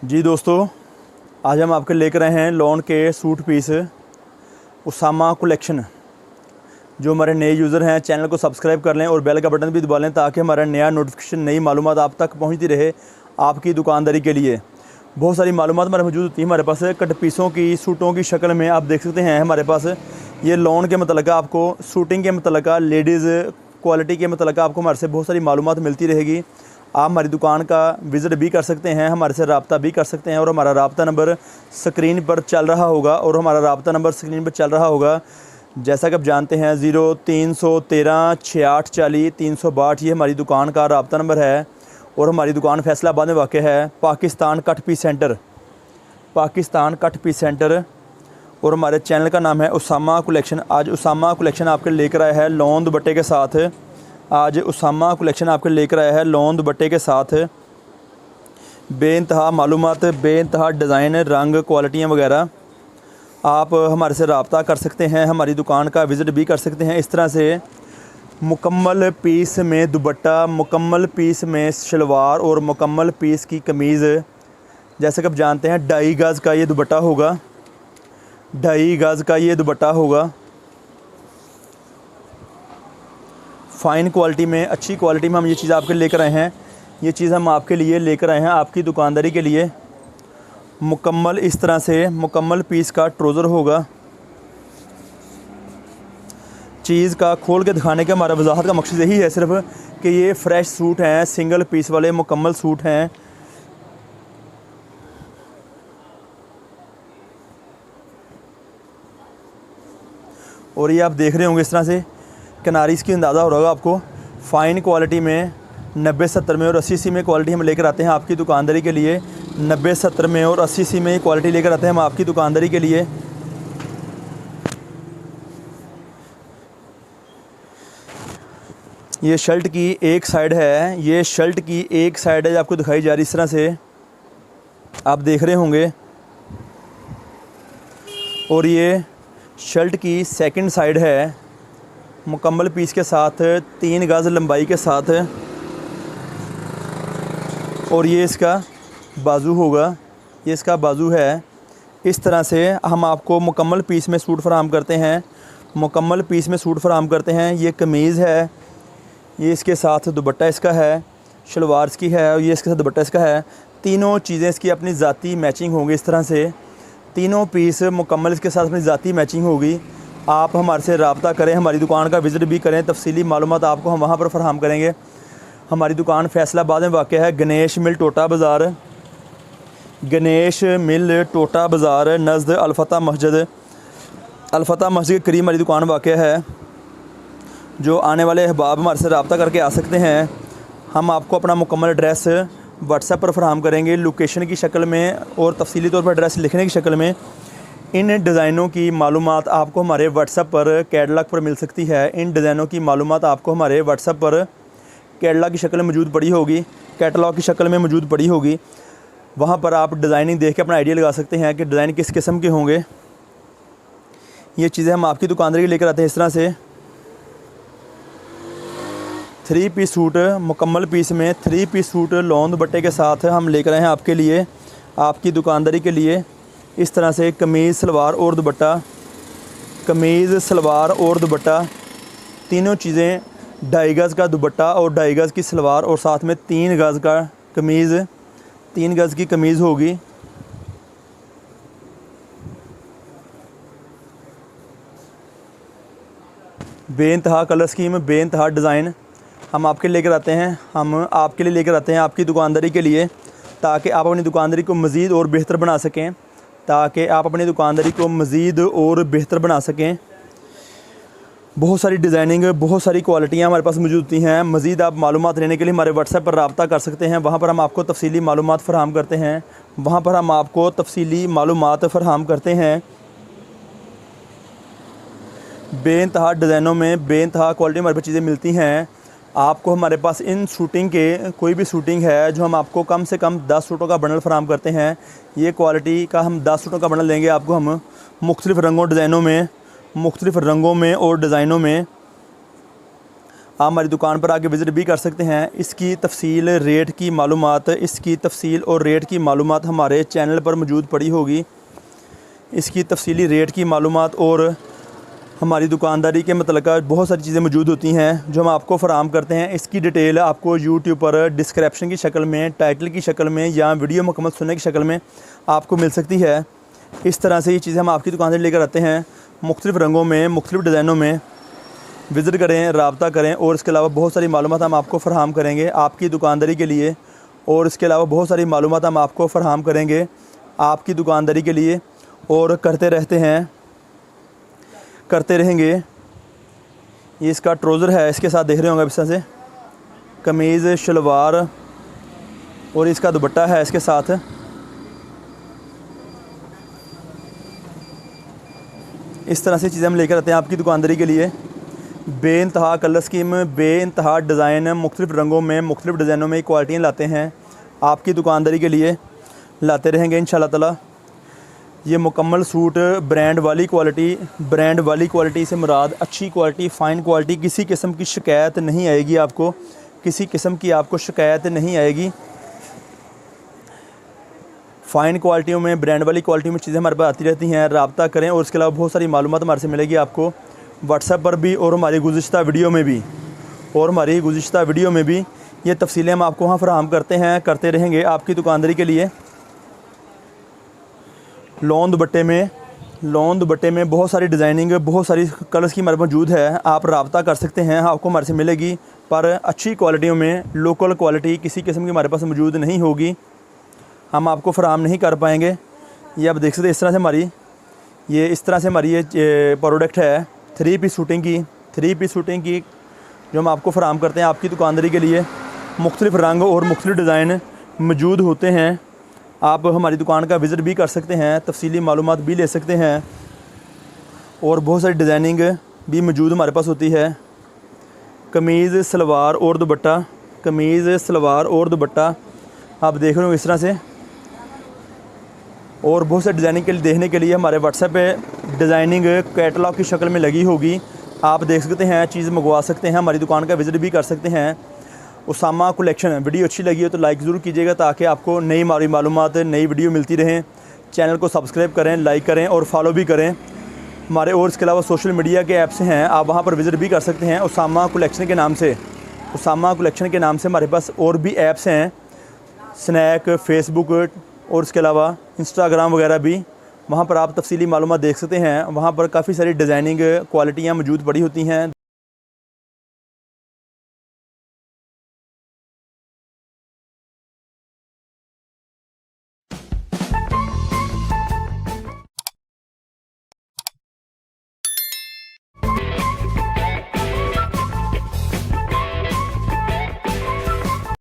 जी दोस्तों, आज हम आपके लेकर आए हैं लॉन के सूट पीस उसामा कलेक्शन। जो हमारे नए यूज़र हैं चैनल को सब्सक्राइब कर लें और बेल का बटन भी दबा लें ताकि हमारा नया नोटिफिकेशन नई मालूमात आप तक पहुंचती रहे आपकी दुकानदारी के लिए। बहुत सारी मालूमात हमारे मौजूद होती है हमारे पास कट पीसों की, सूटों की शक्ल में। आप देख सकते हैं हमारे पास ये लॉन के मतलब आपको शूटिंग के मतलब लेडीज़ क्वालिटी के मतलब आपको हमारे से बहुत सारी मालूमात मिलती रहेगी। आप हमारी दुकान का विज़िट भी कर सकते हैं, हमारे से रब्ता भी कर सकते हैं और हमारा रब्ता नंबर स्क्रीन पर चल रहा होगा जैसा कि आप जानते हैं 0313 6840 362 ये हमारी दुकान का रब्ता नंबर है। और हमारी दुकान फैसलाबाद में वाक़ है, पाकिस्तान कट पीस सेंटर। और हमारे चैनल का नाम है उसामा कलेक्शन। आज उसामा कलेक्शन आपके लेकर आया है लॉन दुपट्टे के साथ। बेइंतहा मालूमात, बेइंतहा डिज़ाइन, रंग, क्वालिटियाँ वगैरह। आप हमारे से रब्ता कर सकते हैं, हमारी दुकान का विज़िट भी कर सकते हैं। इस तरह से मुकम्मल पीस में दुपट्टा, मुकम्मल पीस में शलवार और मुकम्मल पीस की कमीज़। जैसे कि आप जानते हैं 2.5 गज़ का ये दुपट्टा होगा, फ़ाइन क्वालिटी में, अच्छी क्वालिटी में हम ये चीज़ आपके लेकर आए हैं। ये चीज़ हम आपके लिए लेकर आए हैं आपकी दुकानदारी के लिए। मुकम्मल इस तरह से मुकम्मल पीस का ट्राउज़र होगा। चीज़ का खोल के दिखाने का हमारा वजाहत का मकसद यही है सिर्फ कि ये फ़्रेश सूट हैं, सिंगल पीस वाले मुकम्मल सूट हैं। और ये आप देख रहे होंगे इस तरह से किनारी इसकी अंदाज़ा हो रहा होगा आपको। फ़ाइन क्वालिटी में 90-70 में और 80-80 में क्वालिटी हम लेकर आते हैं आपकी दुकानदारी के लिए। 90-70 में और 80-80 में क्वालिटी लेकर आते हैं हम आपकी दुकानदारी के लिए। ये शर्ट की एक साइड है, आपको दिखाई जा रही इस तरह से आप देख रहे होंगे। और ये शर्ट की सेकंड साइड है, मुकम्मल पीस के साथ 3 गज़ लंबाई के साथ। और ये इसका बाजू होगा, ये इसका बाजू है। इस तरह से हम आपको मुकम्मल पीस में सूट फराहम करते हैं। ये कमीज़ है, ये इसके साथ दुपट्टा इसका है, शलवार इसकी है और ये इसके साथ दुपट्टा इसका है। तीनों चीज़ें इसकी अपनी ज़ाती मैचिंग होंगी। इस तरह से तीनों पीस मुकम्मल इसके साथ अपनी ज़ाती मैचिंग होगी। आप हमारे से रब्ता करें, हमारी दुकान का विज़िट भी करें, तफसीली मालूमात आपको हम वहाँ पर फराहम करेंगे। हमारी दुकान फैसलाबाद में वाक़ है, गणेश मिल टोटा बाज़ार नज़द अलफ़ता मस्जिद के करीब हमारी दुकान वाक़ है। जो आने वाले अहबाब हमारे से रब्ता करके आ सकते हैं, हम आपको अपना मुकम्मल एड्रेस व्हाट्सएप पर फराहम करेंगे, लोकेशन की शक्ल में और तफसीली तौर पर एड्रेस लिखने की शक्ल में। इन डिज़ाइनों की मालूमात आपको हमारे व्हाट्सएप पर कैटलॉग पर मिल सकती है। इन डिज़ाइनों की मालूमात आपको हमारे व्हाट्सएप पर कैटलॉग की शक्ल में मौजूद पड़ी होगी। वहाँ पर आप डिज़ाइनिंग देख के अपना आइडिया लगा सकते हैं कि डिज़ाइन किस किस्म के होंगे। ये चीज़ें हम आपकी दुकानदारी लेकर आते हैं। इस तरह से 3 पीस सूट, मुकम्मल पीस में 3 पीस सूट लॉन दुपट्टे के साथ हम लेकर आए हैं आपके लिए, आपकी दुकानदारी के लिए। इस तरह से कमीज़ सलवार और दुपट्टा, तीनों चीज़ें 2.5 गज़ का दुपट्टा और 2.5 गज़ की सलवार और साथ में 3 गज़ का कमीज़, 3 गज़ की कमीज़ होगी। बेइंतहा कलर स्कीम, बेइंतहा डिज़ाइन हम आपके लिए लेकर आते हैं आपकी दुकानदारी के लिए, ताकि आप अपनी दुकानदारी को मज़ीद और बेहतर बना सकें। बहुत सारी डिज़ाइनिंग, बहुत सारी क्वालिटियाँ हमारे पास मौजूद होती हैं। मज़ीद आप मालूमात लेने के लिए हमारे व्हाट्सएप पर रब्ता कर सकते हैं। वहाँ पर हम आपको तफसीली मालूमात फ़राहम करते हैं। बेइंतहा डिज़ाइनों में बेइंतहा क्वालिटी हमारे पास चीज़ें मिलती हैं। आपको हमारे पास इन शूटिंग के कोई भी शूटिंग है जो हम आपको कम से कम 10 सूटों का बंडल फराहम करते हैं। ये क्वालिटी का हम 10 सूटों का बंडल देंगे आपको हम मुख्तलिफ़ रंगों और डिज़ाइनों में और डिज़ाइनों में। आप हमारी दुकान पर आके विज़िट भी कर सकते हैं। इसकी तफसील रेट की मालूमात और रेट की मालूमात हमारे चैनल पर मौजूद पड़ी होगी। इसकी तफसीली रेट की मालूमात और हमारी दुकानदारी के मतलब बहुत सारी चीज़ें मौजूद होती हैं जो हम आपको फ़राहम करते हैं। इसकी डिटेल आपको यूट्यूब पर डिस्क्रिप्शन की शक्ल में, टाइटल की शक्ल में या वीडियो मुकम्मल सुनने की शक्ल में आपको मिल सकती है। इस तरह से ये चीज़ें हम आपकी दुकान से लेकर आते हैं, मुख्तलिफ़ रंगों में, मुख्तलिफ़ डिज़ाइनों में। विज़िट करें, रब्ता करें और इसके अलावा बहुत सारी मालूमात हम आपको फ़राहम करेंगे आपकी दुकानदारी के लिए। और इसके अलावा बहुत सारी मालूमात हम आपको फ़राहम करेंगे आपकी दुकानदारी के लिए और करते रहेंगे। ये इसका ट्राउज़र है, इसके साथ देख रहे होंगे इस तरह से कमीज़, शलवार और इसका दुपट्टा है इसके साथ। इस तरह से चीज़ें हम लेकर आते हैं आपकी दुकानदारी के लिए। बेइंतहा कलर स्कीम, बेइंतहा डिज़ाइन, मुख्तलिफ़ रंगों में, मुख्तलिफ़ डिज़ाइनों में क्वालिटियाँ लाते हैं आपकी दुकानदारी के लिए, लाते रहेंगे इंशाअल्लाह ताला। ये मुकम्मल सूट ब्रांड वाली क्वालिटी से मुराद अच्छी क्वालिटी, फ़ाइन क्वालिटी, किसी किस्म की शिकायत नहीं आएगी आपको, किसी किस्म की आपको शिकायत नहीं आएगी। फ़ाइन क्वालिटियों में, ब्रांड वाली क्वालिटी में चीज़ें हमारे पास आती रहती हैं। रब्ता करें और इसके अलावा बहुत सारी मालूमात हमारे से मिलेगी आपको व्हाट्सएप पर भी और हमारी गुज़िश्ता वीडियो में भी ये तफसीलें हम आपको वहाँ फ़राहम करते रहेंगे आपकी दुकानदारी के लिए। लॉन दुपट्टे में बहुत सारी डिज़ाइनिंग, बहुत सारी कलर्स की हमारे मौजूद है। आप रब्ता कर सकते हैं, आपको हमारे से मिलेगी, पर अच्छी क्वालिटियों में, लोकल क्वालिटी किसी किस्म की हमारे पास मौजूद नहीं होगी, हम आपको फ़राहम नहीं कर पाएंगे। ये आप देख सकते हैं इस तरह से हमारी ये प्रोडक्ट है 3 पीस शूटिंग की जो हम आपको फ़राहम करते हैं आपकी दुकानदारी के लिए। मुख्तलिफ़ रंग और मुख्तलिफ़ डिज़ाइन मौजूद होते हैं। आप हमारी दुकान का विज़िट भी कर सकते हैं, तफसीली मालूमात भी ले सकते हैं और बहुत सारी डिज़ाइनिंग भी मौजूद हमारे पास होती है। कमीज़, सलवार और दुपट्टा आप देख रहे हो इस तरह से। और बहुत सारी डिज़ाइनिंग के लिए देखने के लिए हमारे व्हाट्सएप पे डिज़ाइनिंग कैटलॉग की शक्ल में लगी होगी, आप देख सकते हैं, चीज़ मंगवा सकते हैं, हमारी दुकान का विज़िट भी कर सकते हैं। उसामा कलेक्शन वीडियो अच्छी लगी हो तो लाइक ज़रूर कीजिएगा ताकि आपको नई मालूमात, नई वीडियो मिलती रहें। चैनल को सब्सक्राइब करें, लाइक करें और फॉलो भी करें हमारे। और इसके अलावा सोशल मीडिया के ऐप्स हैं, आप वहाँ पर विज़िट भी कर सकते हैं उसामा कलेक्शन के नाम से हमारे पास और भी ऐप्स हैं, स्नैक, फेसबुक और इसके अलावा इंस्टाग्राम वगैरह भी। वहाँ पर आप तफसीली मालूमात देख सकते हैं, वहाँ पर काफ़ी सारी डिज़ाइनिंग क्वालिटियाँ मौजूद पड़ी होती हैं।